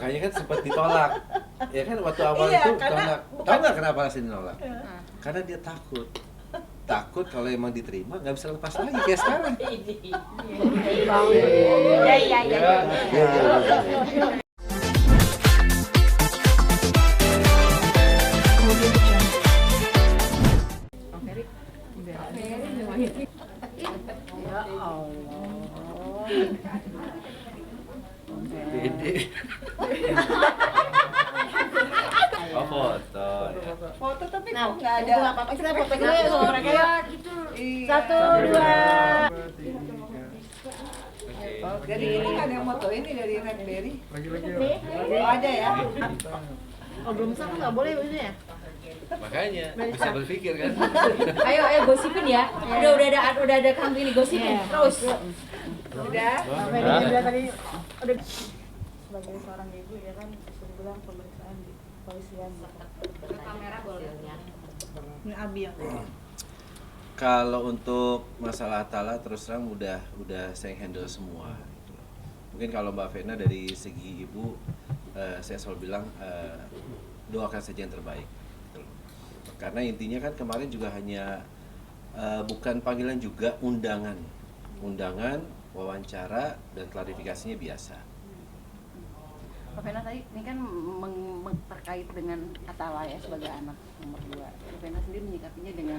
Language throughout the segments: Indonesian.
makanya kan sempat ditolak. Ya kan waktu awal Iya, itu karena tahu nggak kenapa alasan ditolak? Karena dia takut kalau emang diterima nggak bisa lepas lagi kayak sekarang. Iya. Ya Allah. Pede. Oh foto. Foto tapi Nah, kok nggak ada. nggak apa-apa, kita foto dulu ya mereka ya. Iya. 1, 2. Oh, jadi ini nggak ada yang foto ini dari Redberry. Oh, ada ya. Oh, belum sama nggak boleh ini ya? Makanya bisa berpikir kan. Ayo gosipin ya. Udah ada kamu ini gosipin terus. Udah. Apa yang dia tadi udah sebagai seorang ibu ya kan disuruh bilang pemeriksaan di kepolisian. Kamera boleh ya. Ini Abi yang. Kalau untuk masalah Atala terus terang udah saya handle semua. Gitu. Mungkin kalau Mbak Vena dari segi ibu, saya selalu bilang doakan saja yang terbaik. Gitu. Karena intinya kan kemarin juga hanya bukan panggilan juga undangan, wawancara dan klarifikasinya biasa. Pak Vena tadi ini kan terkait dengan Atala ya sebagai anak nomor 2. Pak Vena sendiri menyikapinya dengan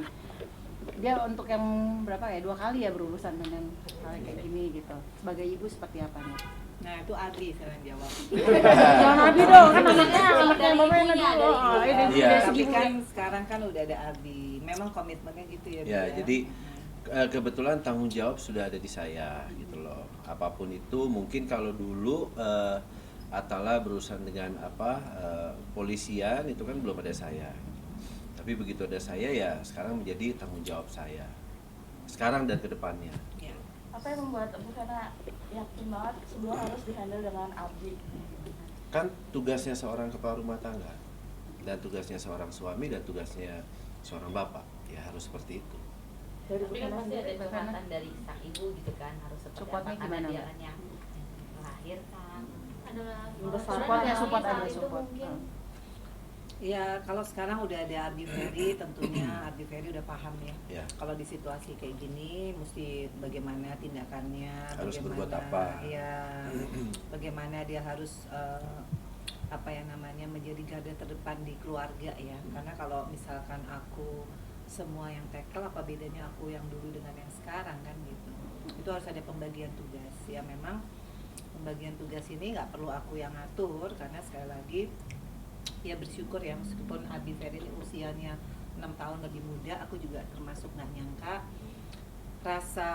dia untuk yang berapa ya 2 kali ya berurusan dengan hal kayak gini gitu. Sebagai ibu seperti apa nih? Nah, itu Abi sekarang jawab. Jangan Abi dong, kan anaknya Mbak Vena dulu. Iya. Tapi kan sekarang kan udah ada Abi. Memang komitmennya gitu ya. Ya, Bu, jadi kebetulan tanggung jawab sudah ada di saya gitu loh. Apapun itu mungkin kalau dulu Atala berurusan dengan polisian itu kan belum ada saya. Tapi begitu ada saya ya sekarang menjadi tanggung jawab saya. Sekarang dan kedepannya. Ya. Apa yang membuat Bu Vena yakin banget semua harus dihandle dengan Abi? Kan tugasnya seorang kepala rumah tangga dan tugasnya seorang suami dan tugasnya seorang bapak ya harus seperti itu. Dari Bu Tapi kan Vena pasti ada sendiri, Bu Vena. curhatan dari sang ibu gitu kan harus seperti Supportnya apa karena gimana, dia Mbak? kan yang melahirkan adalah Support ya, support ada support. Ya, kalau sekarang udah ada Abi Ferry, tentunya Abi Ferry udah paham ya. Ya. Kalau di situasi kayak gini, mesti bagaimana tindakannya, Harus bagaimana, berbuat apa. ya, bagaimana dia harus menjadi garda terdepan di keluarga ya. Karena kalau misalkan aku semua yang tackle, apa bedanya aku yang dulu dengan yang sekarang kan gitu. Itu harus ada pembagian tugas. Ya memang pembagian tugas ini nggak perlu aku yang ngatur karena sekali lagi ya bersyukur ya meskipun Abi Ferry ini usianya 6 tahun lebih muda, aku juga termasuk nggak nyangka rasa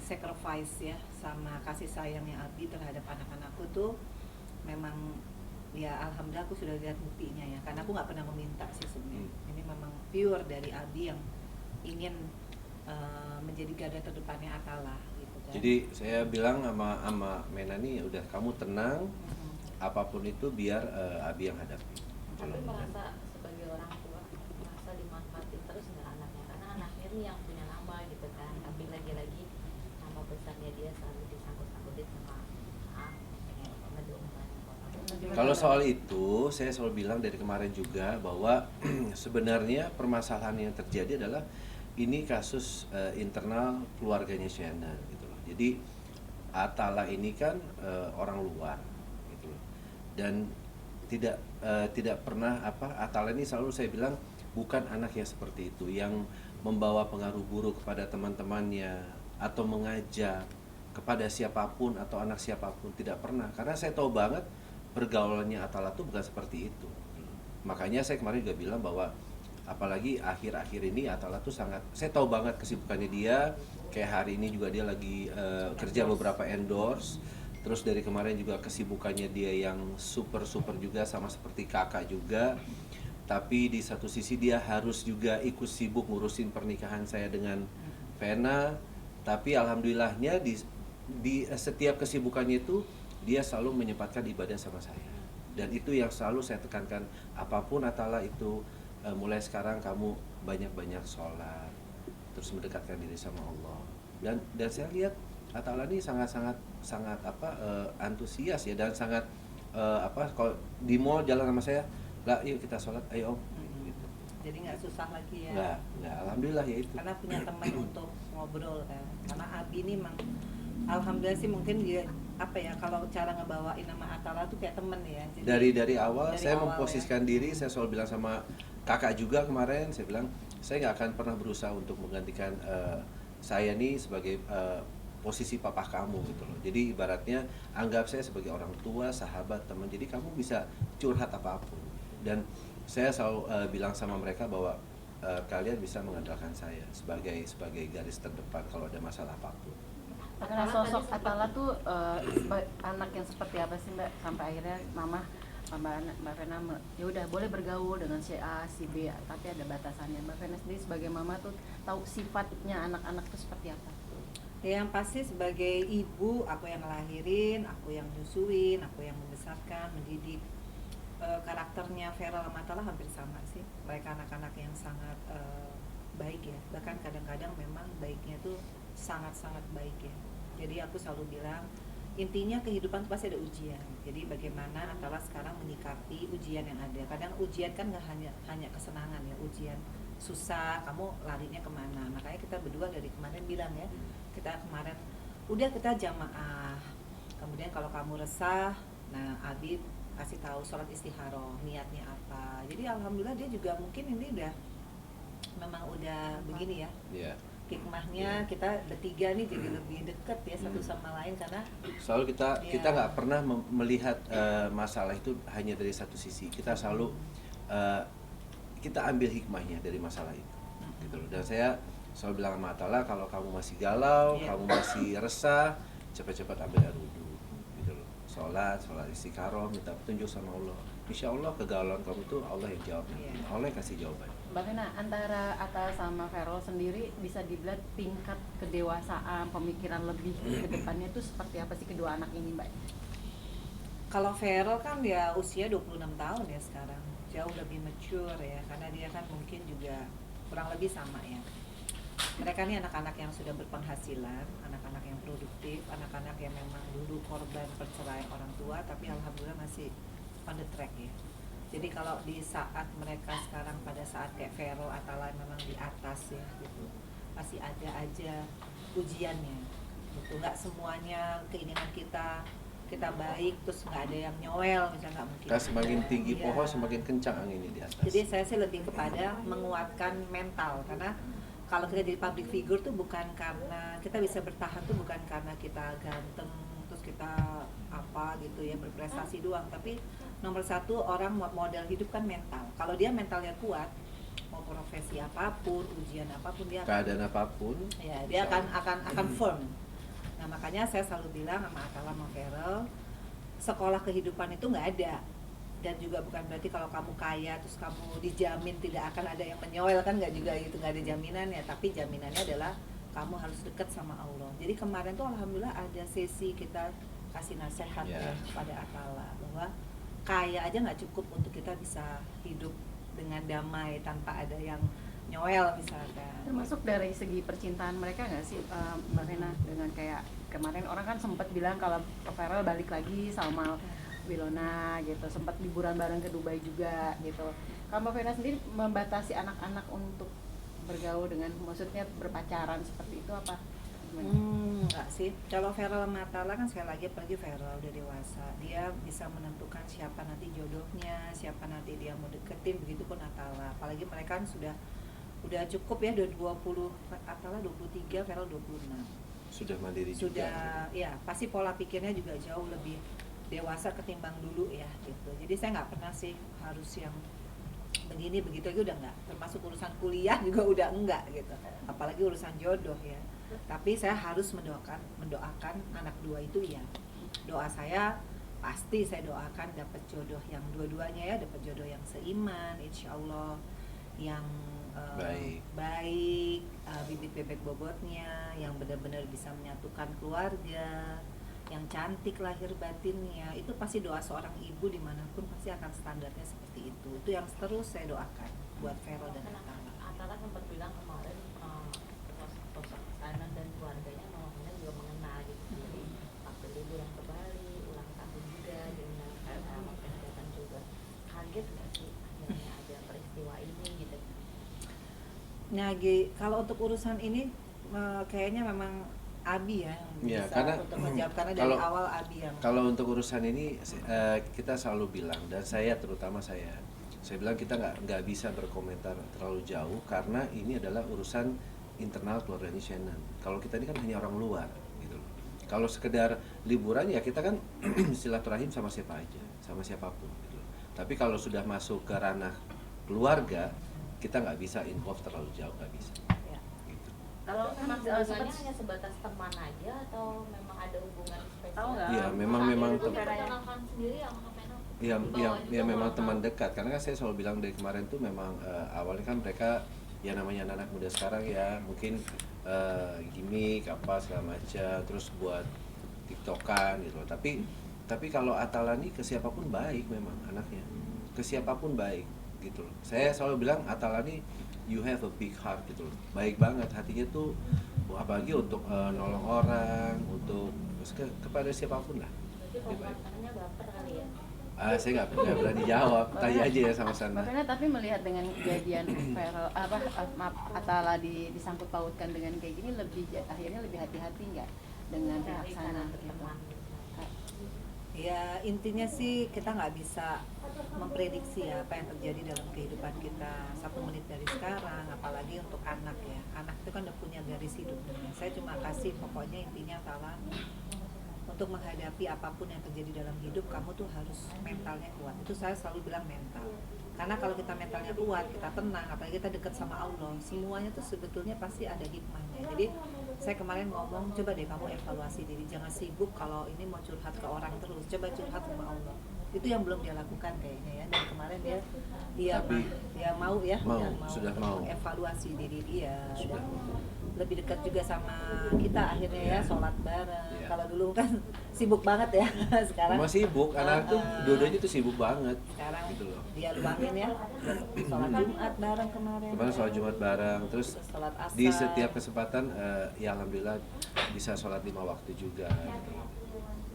sacrifice ya sama kasih sayangnya Abi terhadap anak-anakku tuh memang ya alhamdulillah aku sudah lihat buktinya ya, karena aku nggak pernah meminta sih sebenarnya. Ini memang pure dari Abi yang ingin menjadi garda terdepannya Atala gitu kan. Jadi saya bilang sama Mena nih udah kamu tenang, apapun itu biar Abi yang hadapi. tapi merasa sebagai orang tua merasa dimanfaatin terus nggak anaknya karena anaknya nih yang punya nama gitu kan tapi lagi-lagi nama besarnya dia selalu disangkut-sangkutin sama pengen ngedombain orang. Kalau soal itu, saya selalu bilang dari kemarin juga bahwa sebenarnya permasalahan yang terjadi adalah ini kasus internal keluarganya Shannon gitu loh. Jadi Atala ini kan orang luar gitu loh. Dan tidak pernah Atala ini selalu saya bilang bukan anak yang seperti itu yang membawa pengaruh buruk kepada teman-temannya atau mengajak kepada siapapun atau anak siapapun, tidak pernah. Karena saya tahu banget pergaulannya Atala tuh bukan seperti itu. Makanya saya kemarin juga bilang bahwa apalagi akhir-akhir ini Atala tuh sangat, saya tahu banget kesibukannya dia. Kayak hari ini juga dia lagi kerja beberapa endorse. Terus dari kemarin juga kesibukannya dia yang super juga sama seperti kakak juga. Tapi di satu sisi dia harus juga ikut sibuk ngurusin pernikahan saya dengan Vena. Tapi alhamdulillahnya di setiap kesibukannya itu dia selalu menyempatkan ibadah sama saya. Dan itu yang selalu saya tekankan, apapun Atala itu mulai sekarang kamu banyak-banyak sholat, terus mendekatkan diri sama Allah. Dan saya lihat Atala ini sangat antusias ya dan sangat kalau di mall jalan sama saya, lah yuk kita sholat, ayo om. Gitu. Jadi nggak susah lagi ya. Nggak, alhamdulillah ya itu. Karena punya teman untuk ngobrol kan. Karena Abi ini memang alhamdulillah sih mungkin dia apa ya, kalau cara ngebawain nama Atala tuh kayak temen ya. Jadi, Dari awal dari saya awal, memposisikan diri, saya selalu bilang sama kakak juga kemarin, saya bilang saya nggak akan pernah berusaha untuk menggantikan saya nih sebagai posisi papa kamu gitu loh. Jadi ibaratnya anggap saya sebagai orang tua, sahabat, teman. Jadi kamu bisa curhat apapun. Dan saya selalu bilang sama mereka bahwa kalian bisa mengandalkan saya sebagai garis terdepan kalau ada masalah apapun. Karena sosok Atala tuh anak yang seperti apa sih Mbak, sampai akhirnya Mbak Vena ya udah boleh bergaul dengan si A, si B, tapi ada batasannya. Mbak Vena sendiri sebagai mama tuh tahu sifatnya anak-anak tuh seperti apa? ya yang pasti sebagai ibu, aku yang ngelahirin, aku yang nyusuin, aku yang membesarkan, mendidik. Karakternya Vera sama Atala hampir sama sih. Mereka anak-anak yang sangat baik ya. Bahkan kadang-kadang memang baiknya tuh sangat-sangat baik ya. Jadi aku selalu bilang intinya kehidupan itu pasti ada ujian. Jadi bagaimana Atala sekarang menyikapi ujian yang ada. Kadang ujian kan nggak hanya kesenangan ya, ujian susah, kamu larinya kemana. Makanya kita berdua dari kemarin bilang ya, kita kemarin udah kita jamaah. Kemudian kalau kamu resah, nah Abi kasih tahu sholat istikharah niatnya apa. Jadi alhamdulillah dia juga mungkin ini udah memang udah begini ya. Iya. Hikmahnya kita bertiga nih jadi lebih deket ya satu sama lain karena Selalu Iya. kita nggak pernah melihat masalah itu hanya dari satu sisi. Kita selalu kita ambil hikmahnya dari masalah itu, gitu loh. Dan saya selalu bilang sama Atala, kalau kamu masih galau, Iya. kamu masih resah, cepat-cepat ambil air wudhu, gitu loh. Sholat istikharah, minta petunjuk sama Allah. Insya Allah kegalauan kamu tuh Allah yang jawab nanti. Iya. Allah yang kasih jawaban. Mbak Vena, antara Atala sama Verol sendiri bisa dibilang tingkat kedewasaan, pemikiran lebih ke depannya itu seperti apa sih kedua anak ini Mbak? kalau Vero kan dia usia 26 tahun ya sekarang, jauh lebih mature ya, karena dia kan mungkin juga kurang lebih sama ya. Mereka nih anak-anak yang sudah berpenghasilan, anak-anak yang produktif, anak-anak yang memang dulu korban perceraian orang tua, tapi alhamdulillah masih on the track ya. Jadi kalau di saat mereka sekarang pada saat kayak Vero, Atala memang di atas ya gitu, pasti ada aja ujiannya. Gitu. Nggak semuanya keinginan kita baik terus nggak ada yang nyowel misalnya, nggak mungkin. Kita semakin tinggi Iya. pohon semakin kencang anginnya di atas. Jadi saya sih lebih kepada menguatkan mental, karena kalau kita jadi public figure tuh bukan karena kita bisa bertahan tuh bukan karena kita ganteng terus kita apa gitu ya berprestasi doang, tapi nomor satu orang modal hidup kan mental. Kalau dia mentalnya kuat, mau profesi apapun, ujian apapun dia Keadaan apapun, ya dia akan firm. Nah makanya saya selalu bilang sama Atala sama Verel, sekolah kehidupan itu nggak ada, dan juga bukan berarti kalau kamu kaya terus kamu dijamin tidak akan ada yang menyowel, kan nggak juga gitu, nggak ada jaminan ya. Tapi jaminannya adalah kamu harus dekat sama Allah. Jadi kemarin tuh alhamdulillah ada sesi kita kasih nasihat Yeah. ya kepada Atala bahwa kaya aja nggak cukup untuk kita bisa hidup dengan damai tanpa ada yang nyowel misalkan. Termasuk dari segi percintaan mereka nggak sih Mbak Vena, dengan kayak kemarin orang kan sempat bilang kalau Verel balik lagi sama Wilona gitu, sempat liburan bareng ke Dubai juga gitu. Kalau Mbak Vena sendiri membatasi anak-anak untuk bergaul dengan, maksudnya berpacaran seperti itu apa? Gimana? Enggak sih. Kalau Verel sama Atala kan sekali lagi apalagi Verel udah dewasa, dia bisa menentukan siapa nanti jodohnya, siapa nanti dia mau deketin, begitupun Atala. Apalagi mereka kan sudah cukup ya, udah 20, Atala 23, Verel 26. sudah mandiri juga. Sudah ya, pasti pola pikirnya juga jauh lebih dewasa ketimbang dulu ya gitu. Jadi saya nggak pernah sih harus yang begini begitu aja udah nggak, termasuk urusan kuliah juga udah enggak gitu, apalagi urusan jodoh ya. Tapi saya harus mendoakan anak dua itu ya. Doa saya pasti saya doakan dapat jodoh yang dua-duanya ya, dapat jodoh yang seiman, insya Allah, yang baik, bibit bebek bobotnya, yang benar-benar bisa menyatukan keluarga, yang cantik lahir batinnya. Itu pasti doa seorang ibu dimanapun pasti akan standarnya seperti itu. Itu yang terus saya doakan buat Vero dan Atala. Atala sempat bilang kemarin sosok kanan dan keluarganya mamanya juga mengenal gitu. Jadi waktu liburan ke Bali, ulang tahun juga dengan Kalau untuk urusan ini kayaknya memang Abi ya yang Ya, bisa karena untuk menjawab, karena dari kalau- awal Abi yang Kalau untuk urusan ini kita selalu bilang, dan saya terutama saya bilang kita nggak bisa berkomentar terlalu jauh karena ini adalah urusan internal keluarganya Shannon. Kalau kita ini kan hanya orang luar gitu loh. Kalau sekedar liburan ya kita kan silaturahim sama siapa aja, sama siapapun gitu loh. Tapi kalau sudah masuk ke ranah keluarga, kita nggak bisa involve terlalu jauh, nggak bisa. ya. Gitu. Kalau Memang sempat hubungannya hanya sebatas teman aja atau memang ada hubungan spesial? Tahu nggak? Iya, memang Ibu tem- perkenalkan sendiri sama Kak Vena. Ya, Di ya, bawah ya juga memang kurang teman tahu. dekat karena kan saya selalu bilang dari kemarin tuh memang awalnya kan mereka ya namanya anak muda sekarang ya mungkin gimmick apa segala macam terus buat tiktokan gitu loh. Tapi kalau Atalani ke siapapun baik memang anaknya, ke siapapun baik gitu loh. Saya selalu bilang Atalani you have a big heart gitu loh, baik banget hatinya tuh apalagi untuk nolong orang, untuk kepada siapapun lah. Berarti kalau partnernya baper kali ya? Saya nggak berani jawab, tanya aja ya sama sana. Mbak Vena tapi melihat dengan kejadian viral maaf Atala disangkut pautkan dengan kayak gini akhirnya lebih hati-hati nggak dengan pihak Dari sana kanan ke gitu. teman. Ya intinya sih kita nggak bisa memprediksi ya apa yang terjadi dalam kehidupan kita 1 menit dari sekarang, apalagi untuk anak ya. Anak itu kan udah punya garis hidupnya. Saya cuma kasih pokoknya intinya Tala, untuk menghadapi apapun yang terjadi dalam hidup kamu tuh harus mentalnya kuat. Itu saya selalu bilang mental. Karena kalau kita mentalnya kuat, kita tenang, apalagi kita dekat sama Allah, semuanya tuh sebetulnya pasti ada hikmahnya. Jadi saya kemarin ngomong, coba deh kamu evaluasi diri, jangan sibuk kalau ini mau curhat ke orang terus, coba curhat sama Allah. Itu yang belum dia lakukan kayaknya ya. Dan kemarin Tapi- dia mau ya, Mau, dia sudah mau. evaluasi diri dia. Sudah. Dan lebih dekat juga sama kita akhirnya ya, Iya. sholat bareng. Iya. Kalau dulu kan sibuk banget ya, sekarang Emang sibuk, anak tuh dua-duanya tuh sibuk banget sekarang gitu loh. dia luangin ya, sholat Jumat bareng kemarin. Kemarin sholat Jumat bareng, terus Sholat asar. di setiap kesempatan ya alhamdulillah bisa sholat 5 waktu juga. Gitu.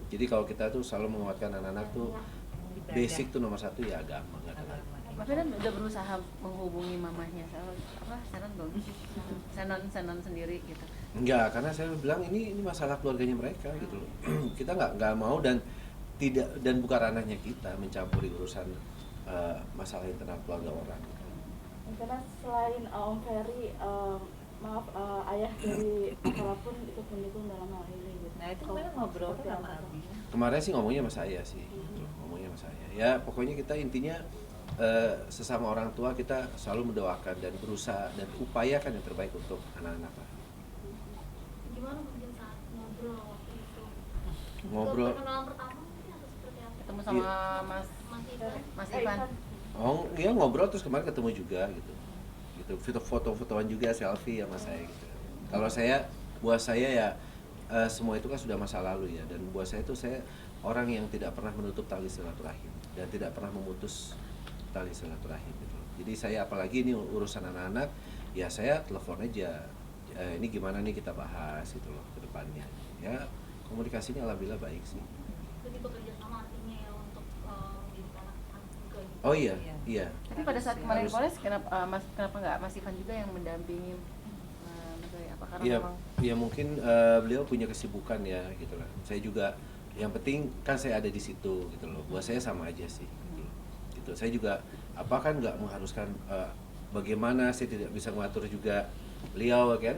Jadi kalau kita tuh selalu menguatkan anak-anak tuh Ibadah. basic tuh nomor 1 ya agama, nggak ada lagi. Mbak Vena udah berusaha menghubungi mamahnya Sanon belum? Sanon sendiri gitu. Enggak, karena saya bilang ini masalah keluarganya mereka gitu loh. Kita nggak mau dan bukan ranahnya kita mencampuri urusan masalah internal keluarga orang. Karena selain Om Ferry, maaf ayah dari apapun ikut mendukung dalam hal ini gitu. Nah itu kemarin ngobrol sama Abi. Kemarin sih ngomongnya sama saya sih, gitu. Ngomongnya sama saya. Ya pokoknya kita intinya sesama orang tua kita selalu mendoakan dan berusaha dan upayakan yang terbaik untuk anak-anak. Gimana mungkin saat ngobrol waktu itu? Ngobrol. Perkenalan pertama mungkin harus seperti apa? Ketemu sama Mas Mas Ivan. Mas Ivan. Oh iya ngobrol terus kemarin ketemu juga gitu. Gitu foto-fotoan juga selfie sama saya gitu. Kalau buat saya ya semua itu kan sudah masa lalu ya, dan buat saya itu saya orang yang tidak pernah menutup tali silaturahim dan tidak pernah memutus tali silaturahim gitu. Jadi saya apalagi ini urusan anak-anak ya saya telepon aja. Ini gimana nih kita bahas gitu loh ke depannya. Ya komunikasinya alhamdulillah baik sih. Jadi bekerja sama artinya ya untuk mendidik anak-anak juga gitu. Oh iya, Iya. iya. Tapi pada saat kemarin Harus. Polres kenapa nggak Mas Ivan juga yang mendampingi Mas Zoya? Apa karena Iya, memang ya mungkin beliau punya kesibukan ya gitu lah. Saya juga yang penting kan saya ada di situ gitu loh. Buat saya sama aja sih. Gitu. Saya juga apa kan nggak mengharuskan bagaimana saya tidak bisa mengatur juga beliau kan.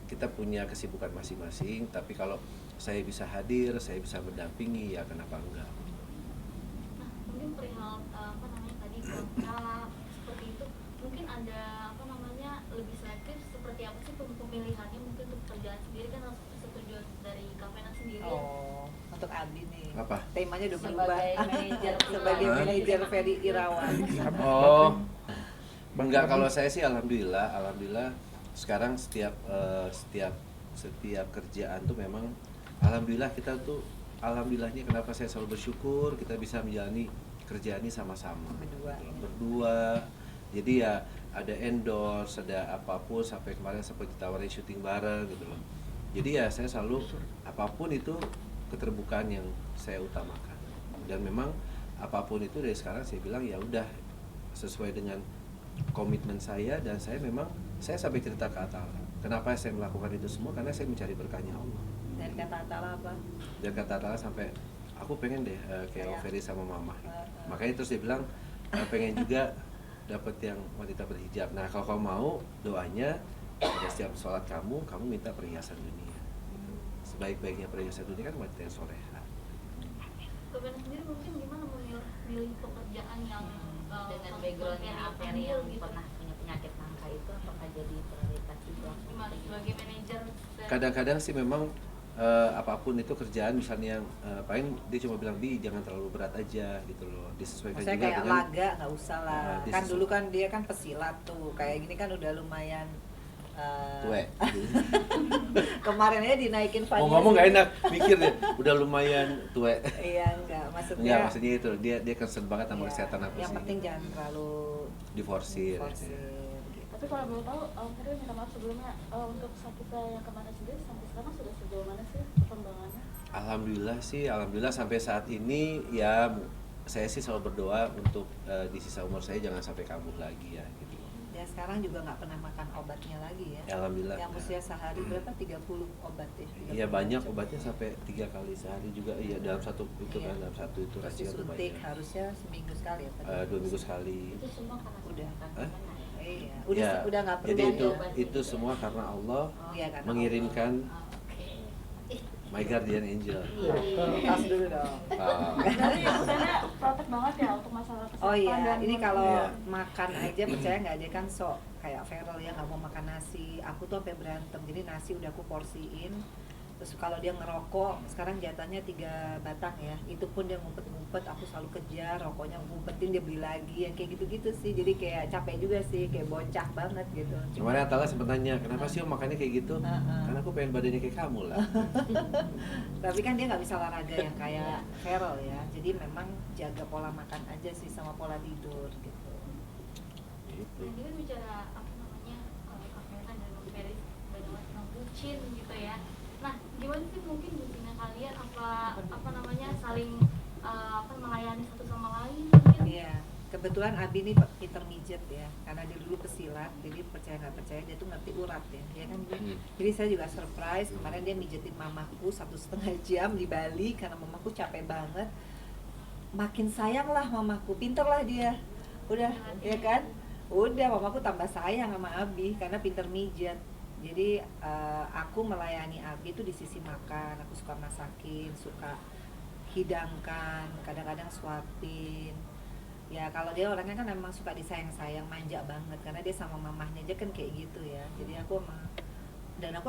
Kita punya kesibukan masing-masing. Tapi kalau saya bisa hadir, saya bisa mendampingi ya kenapa enggak? Nah, mungkin perihal apa namanya tadi kalau seperti itu mungkin ada apa namanya lebih selektif seperti apa sih pemilihannya mungkin untuk pekerjaan sendiri kan harus persetujuan dari Kak Vena sendiri ya. Oh, untuk Abi nih. Apa? Temanya udah berubah. Sebagai manajer Sebagai Hah? manajer Ferry Irawan. Oh, enggak, kalau saya sih alhamdulillah sekarang setiap kerjaan tuh memang alhamdulillah kita tuh alhamdulillahnya kenapa saya selalu bersyukur kita bisa menjalani kerjaan ini sama-sama Berdua. gitu loh, berdua. Jadi ya ada endorse, ada apapun sampai kemarin sempat ditawarin syuting bareng gitu loh. Jadi ya saya selalu apapun itu keterbukaan yang saya utamakan. Dan memang apapun itu dari sekarang saya bilang ya udah sesuai dengan komitmen saya dan saya memang saya sampai cerita ke Atala, kenapa saya melakukan itu semua, karena saya mencari berkahnya Allah. Dan kata Atala apa? Dan kata Atala sampai aku pengen deh kayak Ferry sama mama. Makanya terus dia bilang pengen juga dapat yang wanita berhijab. Nah kalau kamu mau, doanya pada setiap sholat kamu minta perhiasan dunia. Sebaik-baiknya perhiasan dunia kan wanita yang soleha. Kevin sendiri mungkin gimana memilih pekerjaan yang Dengan backgroundnya Aferi yang gitu? pernah punya penyakit langka itu, apakah jadi prioritas juga? Gimana sebagai manajer dan Kadang-kadang sih memang apapun itu kerjaan, misalnya paling dia cuma bilang, Bi jangan terlalu berat aja gitu loh, disesuaikan Maksudnya juga kayak dengan laga nggak usah lah. Kan dulu kan dia kan pesilat tuh, kayak gini kan udah lumayan. tuwe. Kemarin aja dinaikin Mau Fania ngomong sih. nggak enak, mikir deh, udah lumayan tuwe. Iya enggak, maksudnya. Enggak, maksudnya itu dia concern banget sama iya, kesehatan aku yang sih. penting jangan terlalu Diforsir. diforsir, Ya. gitu. Tapi kalau boleh tahu, Ferry minta maaf sebelumnya, untuk Sakita yang kemarin sendiri sampai sekarang sudah sejauh mana sih perkembangannya? Alhamdulillah sampai saat ini ya saya sih selalu berdoa untuk di sisa umur saya jangan sampai kambuh lagi ya gitu. Ya sekarang juga nggak pernah makan obatnya lagi ya. Ya, alhamdulillah. Yang usia sehari berapa? 30 obat ya. 30 Iya banyak macam. obatnya sampai 3 kali sehari juga. Iya dalam satu itu Iya. kan dalam satu itu Terus rasio tuh disuntik banyak. harusnya seminggu sekali ya. 2 minggu sekali. Itu semua karena Udah. kebutuhan Hah? mana ya? Iya, Ya, udah nggak perlu. jadi ya. itu semua karena Allah Oh, iya, karena mengirimkan Oke. my guardian angel. Tas dulu dong. Ah, Berarti urusannya praktek banget ya untuk masalah kesehatan. Oh iya, dan ini kalau Iya. makan aja percaya nggak dia kan sok kayak Feral ya nggak mau makan nasi. Aku tuh sampai berantem. Jadi nasi udah aku porsiin. Terus kalau dia ngerokok, sekarang jatahnya 3 batang ya. Itu pun dia ngumpet-ngumpet, aku selalu kejar, rokoknya ngumpetin dia beli lagi. Yang kayak gitu-gitu sih. Jadi kayak capek juga sih, kayak bocah banget gitu. Kemarin Atala sempat nanya, kenapa sih om makannya kayak gitu? Heeh. Karena aku pengen badannya kayak kamu lah. Tapi kan dia nggak bisa olahraga yang kayak Feral ya. Jadi memang jaga pola makan aja sih sama pola tidur gitu. Gitu. Nah, kita bicara apa namanya Kevin dan Bang Ferry banyak banget tentang bucin gitu ya. Nah, gimana sih mungkin bucinnya kalian apa namanya saling melayani satu sama lain mungkin? Iya, kebetulan Abi ini intermediate ya, karena dia dulu pesilat, jadi percaya nggak percaya dia tuh ngerti urat ya kan Bi? Jadi saya juga surprise, kemarin dia mijetin mamaku 1,5 jam di Bali karena mamaku capek banget. Makin sayang lah mamaku, pinter lah dia, udah ya kan? Udah mamaku tambah sayang sama Abi karena pinter mijet. Jadi aku melayani Abi itu di sisi makan, aku suka masakin, suka hidangkan, kadang-kadang suapin. Ya kalau dia orangnya kan memang suka disayang-sayang, manja banget karena dia sama mamahnya aja kan kayak gitu ya. Jadi aku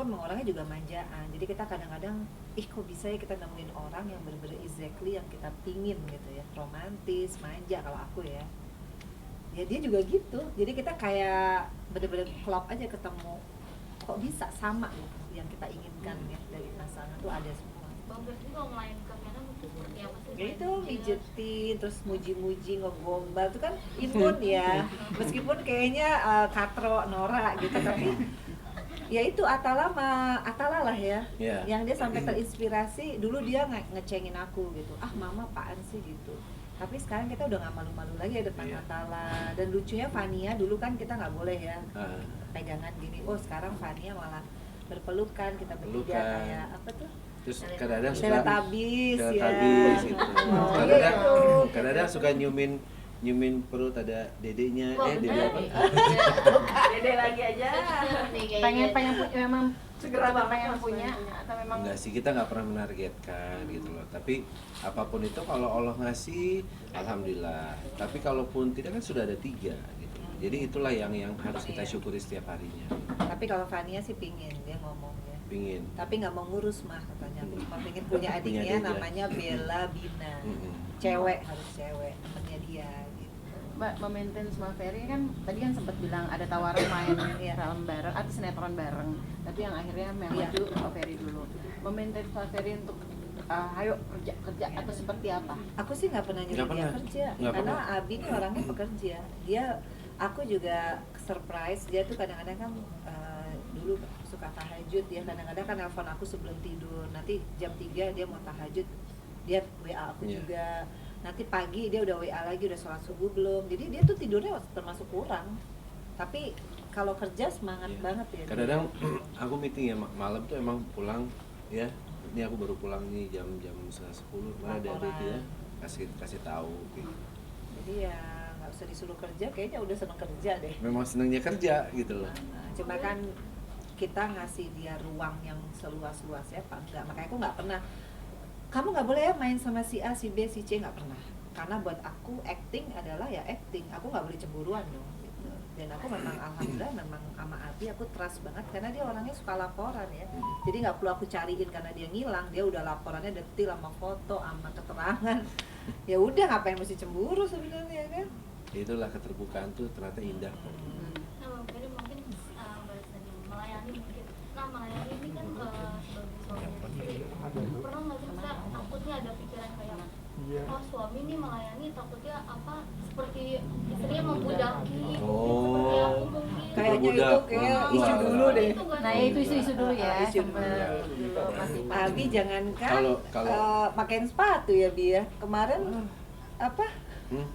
emang orangnya juga manjaan. Jadi kita kadang-kadang kok bisa ya kita nemuin orang yang bener-bener exactly yang kita pingin gitu ya, romantis, manja kalau aku ya. Ya dia juga gitu. Jadi kita kayak bener-bener klop aja ketemu. Kok bisa sama gitu yang kita inginkan ya dari pasangan tuh ada semua. Bang Ferry kalau melayani Kevin itu seperti apa sih? Ya Selain itu bucin? mijetin, terus muji-muji, ngegombal itu kan imun ya. Meskipun kayaknya katro, Nora gitu, tapi ya itu Atala lah ya. Iya. Yang dia sampai terinspirasi, dulu dia ngecengin aku gitu. Ah mama apaan sih gitu. Tapi sekarang kita udah nggak malu-malu lagi ya depan Iya. Atala. Dan lucunya Fania dulu kan kita nggak boleh ya Ah, pegangan gini. Oh sekarang Fania malah berpelukan, kita bertiga Pelukan. kayak apa tuh? terus kadang-kadang suka Teletubbies ya. Teletubbies gitu. Oh, Kadang-kadang iya. kadang-kadang suka nyumin perut ada dedenya, Wah, dede bener apa? nih. Dede lagi aja. Nih, kayaknya. pengen punya memang Segera banget pengen Mas, punya pengen. atau memang Enggak sih, kita nggak pernah menargetkan gitu loh. Tapi apapun itu kalau Allah ngasih, alhamdulillah. Tapi kalaupun tidak kan sudah ada 3 gitu. Jadi itulah yang harus kita syukuri setiap harinya. Tapi kalau Fania sih pingin, dia ngomong ya. Pingin. Tapi nggak mau ngurus mah katanya. Aku cuma pengen punya Punya adiknya Dede. namanya Bella Bina. Mm-mm. Cewek harus cewek, temennya dia gitu. Mbak memaintain sama Ferry kan tadi kan sempat bilang ada tawaran main Iya. film bareng atau sinetron bareng, tapi yang akhirnya yang Iya. maju sama Ferry dulu. Memaintain sama Ferry untuk ayo kerja atau seperti apa? Aku sih nggak pernah nyuruh Nggak dia pernah. kerja, Nggak karena pernah. Abi ini orangnya pekerja. Aku juga surprise, dia tuh kadang-kadang kan dulu suka tahajud ya, kadang-kadang kan nelpon aku sebelum tidur, nanti jam 3 dia mau tahajud, dia WA aku Iya. juga, nanti pagi dia udah WA lagi, udah sholat subuh belum, jadi dia tuh tidurnya termasuk kurang, tapi kalau kerja semangat Iya. banget ya. Kadang-kadang aku meeting ya malam tuh emang pulang ya. Ini aku baru pulang nih jam 9:30. Mana ada Laporan. dia kasih tahu gitu. Jadi ya nggak usah disuruh kerja, kayaknya udah seneng kerja deh. Memang senangnya kerja gitu loh. Nah, cuma kan kita ngasih dia ruang yang seluas-luasnya apa enggak. Makanya aku nggak pernah, kamu nggak boleh ya main sama si A, si B, si C, nggak pernah. Karena buat aku acting adalah ya acting, aku nggak boleh cemburuan dong gitu. Dan aku memang alhamdulillah memang sama Abi aku trust banget karena dia orangnya suka laporan ya. Jadi nggak perlu aku cariin karena dia ngilang, dia udah laporannya detil sama foto sama keterangan. Ya udah ngapain mesti cemburu sebenarnya kan? Itulah keterbukaan tuh ternyata indah kok. Nah, Bang Ferry mungkin balas tadi melayani mungkin. Nah, melayani ini kan sebagai suami istri, pernah nggak sih Kak, takutnya ada pikiran kayak oh suami ini melayani takutnya apa seperti istrinya membudaki seperti aku mungkin. Kayaknya Berbudak. itu kayak Wah, isu wah, dulu wah. deh. Itu nggak Nah ada. itu isu-isu dulu ya, Isu sempet dulu. dulu masih Abi jangankan Kalau- pakaiin sepatu ya Bi ya. Kemarin apa? Hmm?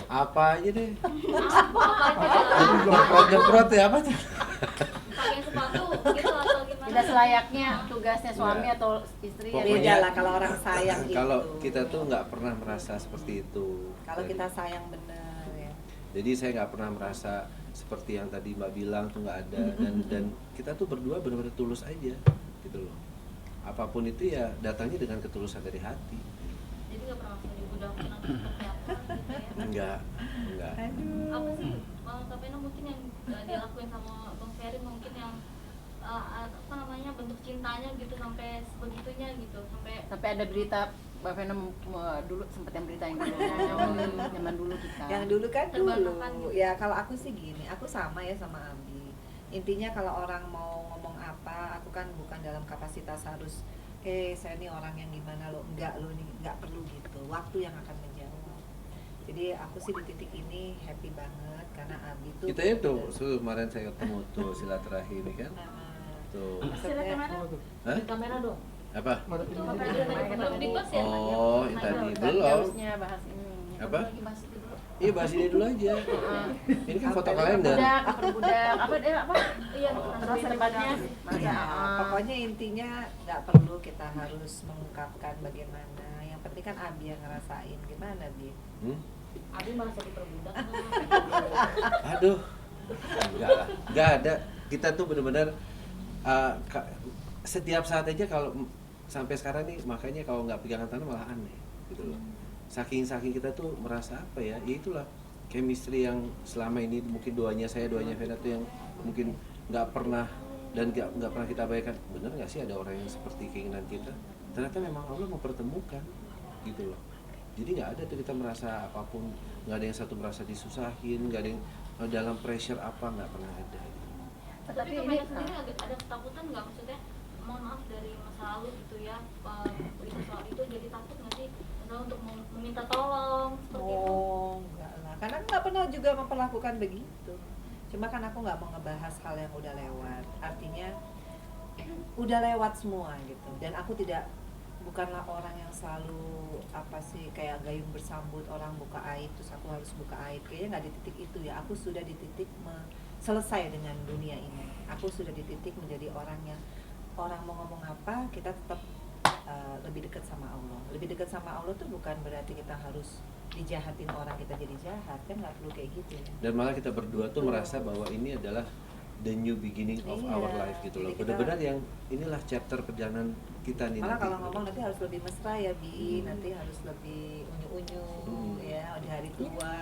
Apa aja deh. Apa aja Nyemprot ya apa tuh? pakai sepatu gitu atau gimana? tidak selayaknya tugasnya suami Iya. atau istri ya. Pokoknya- Beda lah kalau orang sayang gitu. Kalau kita tuh nggak pernah merasa seperti itu. Kalau Dan- kita sayang bener ya. Jadi saya nggak pernah merasa seperti yang tadi Mbak bilang tuh nggak ada dan kita tuh berdua benar-benar tulus aja gitu loh. Apapun itu ya datangnya dengan ketulusan dari hati. Jadi nggak pernah usah dibudakin atau seperti apa gitu ya. Enggak. Aduh. Apa sih Kak Pena mungkin yang dilakuin sama Bang Ferry mungkin yang apa namanya bentuk cintanya gitu sampai sebegitunya gitu sampai Ada berita Mbak Vena dulu sempat yang berita yang dulu zaman dulu kita. Yang dulu kan dulu. Terbantahkan gitu. Ya kalau aku sih gini, aku sama ya sama Abi. Intinya kalau orang mau ngomong apa, aku kan bukan dalam kapasitas harus saya ini orang yang gimana lo, enggak lo nih, enggak perlu gitu. Waktu yang akan menjawab. Jadi aku sih di titik ini happy banget karena Abi tuh Kita itu kemarin saya ketemu tuh silaturahim kan. Tuh. maksudnya Hah? Di kamera dong. Apa? itu makanya tadi belum dibahas ya. Oh, itu tadi Tadi belum. harusnya bahas ini. Apa? Lagi bahas itu dulu. Iya bahas ini dulu aja. Ini kan foto kalender. Perbudak apa dia apa? Iya, Terus depannya masa Ya, pokoknya intinya nggak perlu kita harus mengungkapkan bagaimana. Yang penting kan Abi yang ngerasain gimana Bi. Hmm? Abi merasa diperbudak. Aduh, enggak lah, enggak ada. Kita tuh benar-benar setiap saat aja kalau sampai sekarang nih, makanya kalau nggak pegangan tangan malah aneh, gitu loh. Saking kita tuh merasa apa ya? Ya itulah chemistry yang selama ini mungkin doanya Vena tuh yang mungkin nggak pernah dan nggak pernah kita bayangkan. Bener nggak sih ada orang yang seperti keinginan kita? Ternyata memang Allah mempertemukan, gitu loh. Jadi nggak ada tuh kita merasa apapun, nggak ada yang satu merasa disusahin, nggak ada yang dalam pressure apa, nggak pernah ada. Tapi Kak Pena sendiri ada ketakutan nggak maksudnya mohon maaf dari masa lalu gitu ya berita soal itu jadi takut nggak sih misalnya untuk meminta tolong seperti itu. Oh, enggak lah. Karena aku nggak pernah juga memperlakukan begitu. Cuma kan aku nggak mau ngebahas hal yang udah lewat. Artinya udah lewat semua gitu. Dan aku bukanlah orang yang selalu apa sih kayak gayung bersambut orang buka aib terus aku harus buka aib. Kayaknya nggak di titik itu ya. Aku sudah di titik selesai dengan dunia ini. Aku sudah di titik menjadi orang yang orang mau ngomong apa kita tetap lebih dekat sama Allah. Lebih dekat sama Allah tuh bukan berarti kita harus dijahatin orang kita jadi jahat, kan nggak perlu kayak gitu ya. Dan malah kita berdua tuh merasa bahwa ini adalah the new beginning of Iya, our life gitu loh. jadi kita- Benar-benar yang inilah chapter perjalanan kita nih. Malah nanti. kalau ngomong nanti harus lebih mesra ya Bi, nanti harus lebih unyu-unyu ya di hari tua.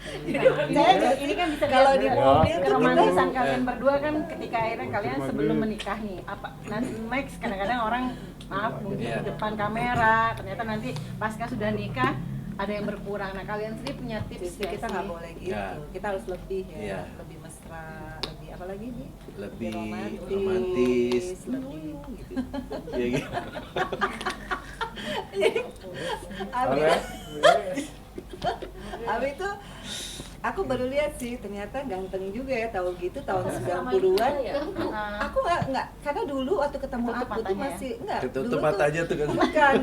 Ini kan bisa Kalau dilihat di juga. mobil tuh keromantisan kita- kalian berdua kan ketika akhirnya kalian sebelum menikah nih apa nanti next kadang-kadang orang maaf mungkin Iya. di depan kamera ternyata nanti pasca sudah nikah ada yang berkurang. Nah kalian sendiri punya tips Justru nggak kita sih? nggak boleh gitu, Ya. kita harus lebih ya, Iya. lebih mesra, lebih apa lagi nih? Lebih romantis, romantis. lebih gitu. Ya gitu. Abi, Abi tuh Aku baru lihat sih, ternyata ganteng juga ya, tahu gitu tahun Sama 90-an. juga ya? Aku nggak, karena dulu waktu ketemu Tutup aku tuh matanya ya? masih enggak. Ketutup matanya tuh kan. Bukan,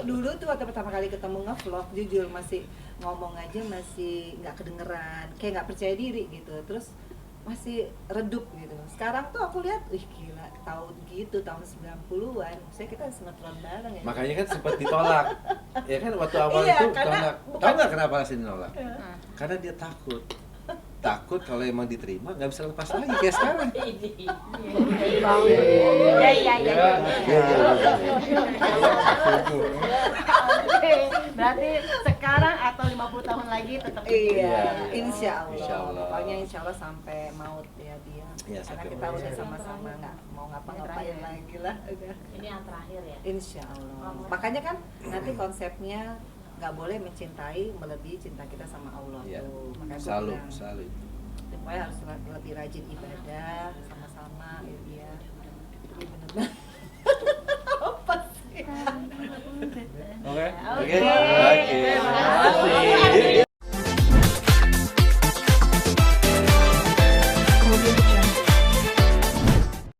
dulu tuh waktu pertama kali ketemu ngevlog, jujur masih ngomong aja masih nggak kedengeran, kayak nggak percaya diri gitu. Terus masih redup gitu. Sekarang tuh aku lihat, wih gila, tahun gitu, tahun 90-an. Saya kita sinetron bareng ya. Makanya kan sempat ditolak. Ya kan waktu awal Iya, itu karena tolak. bukan- Tahu nggak kenapa alasan ditolak? Iya. Karena dia takut. Takut kalau emang diterima nggak bisa lepas lagi kayak sekarang. Ini. Iya. Oke, berarti sekarang atau 50 tahun lagi tetap Iya, Iya. insya Allah. Insya Allah. Pokoknya insya Allah sampai maut ya dia. Iya, Karena sampai kita maut. udah sama-sama nggak mau ngapa-ngapain Terakhir. lagi lah. Udah. Ini yang terakhir ya. Insya Allah. Makanya kan nanti konsepnya nggak boleh mencintai melebihi cinta kita sama Allah Iya. tuh. Makanya gua Selalu, bilang, selalu. pokoknya harus lebih rajin ibadah sama-sama ya dia. Itu benar. Apa sih? Oke. Oke. Oke. Terima kasih.